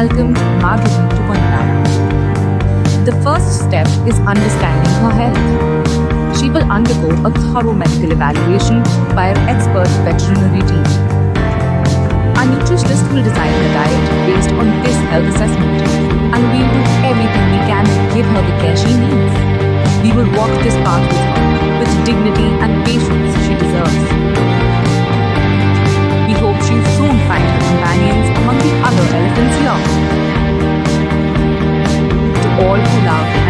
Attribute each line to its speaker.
Speaker 1: welcomed Mahadevi to Vantara. The first step is understanding her health. She will undergo a thorough medical evaluation by an expert veterinary team. Our nutritionist will design her diet based on this health assessment, and we'll do everything we can to give her the care she needs. We will walk this path with her, with dignity and patience she deserves. We hope she'll soon find her companions among the other elephants here. To all who love